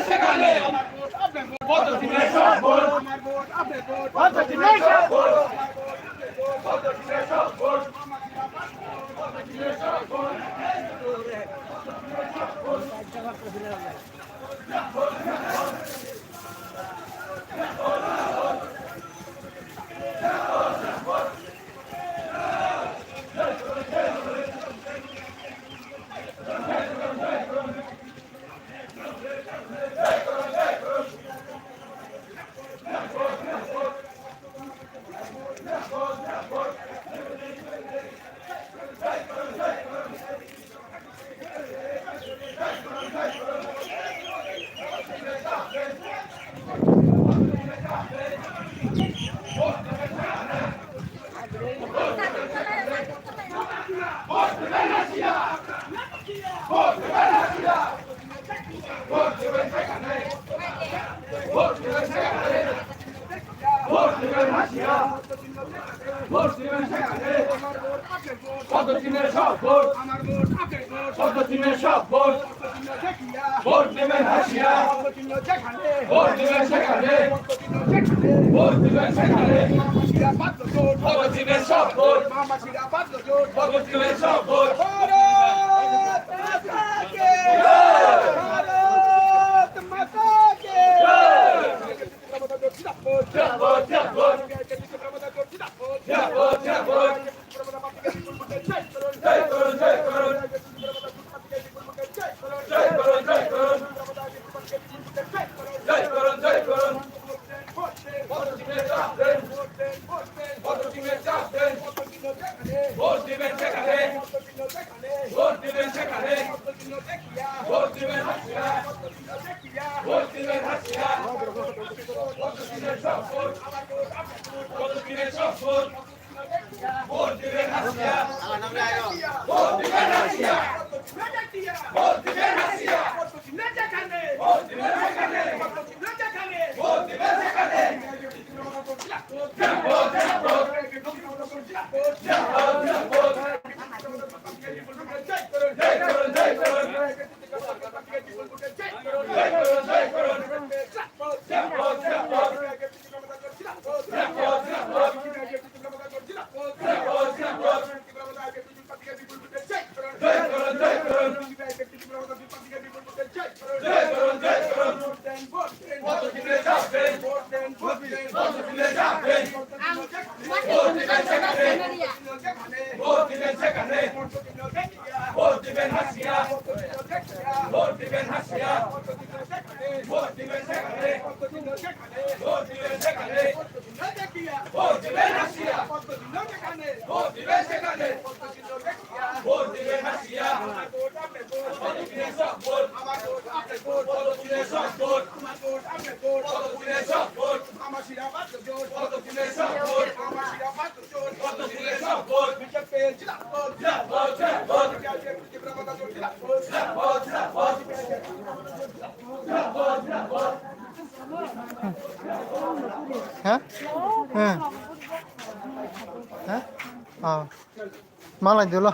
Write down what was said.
সেখানে আমার ভোট আপনার ভোট পদ্ধতির সব ভোট আমার ভোট আপনার ভোট পদ্ধতির সব ভোট পদ্ধতির সব ভোট পদ্ধতির সব ভোট পদ্ধতির সব ভোট আমার ভোট আপনার ভোট পদ্ধতির সব ভোট ভোট দেবেন হাসিয়া ভোট দেবেন সেখানে ভোট দেবেন সেখানে পদ্ধতির সব ভোট পদ্ধতির সব ভোট ভোট দিবেন সেখানে ভোট দিবেন সেখানে ভোট দিবেন হাসিয়া ভোট দিবেন হাসিয়া পদ্ধতির সব ভোট পদ্ধতির সব ভোট ভোট দিবেন হাসিয়া ভোট দিবেন হাসিয়া ভোট দিবেন হাসিয়া ভোট দিবেন সেখানে ভোট দিবেন সেখানে ভোট দিবেন সেখানে ভোট দিবেন হাসিয়া ভোট দিবেন হাসিয়া ভোট দিবেন সেখানে ভোট দিবেন সেখানে ভোট দিবেন হাসিয়া ভোট দিবেন সেখানে ভোট দিবেন হাসিয়া পদ্ধতির সব ভোট পদ্ধতির সব ভোট পদ্ধতির সব ভোট পদ্ধতির সব ভোট পদ্ধতির সব ভোট হ্যাঁ হ্যাঁ হ্যাঁ মালাই দিল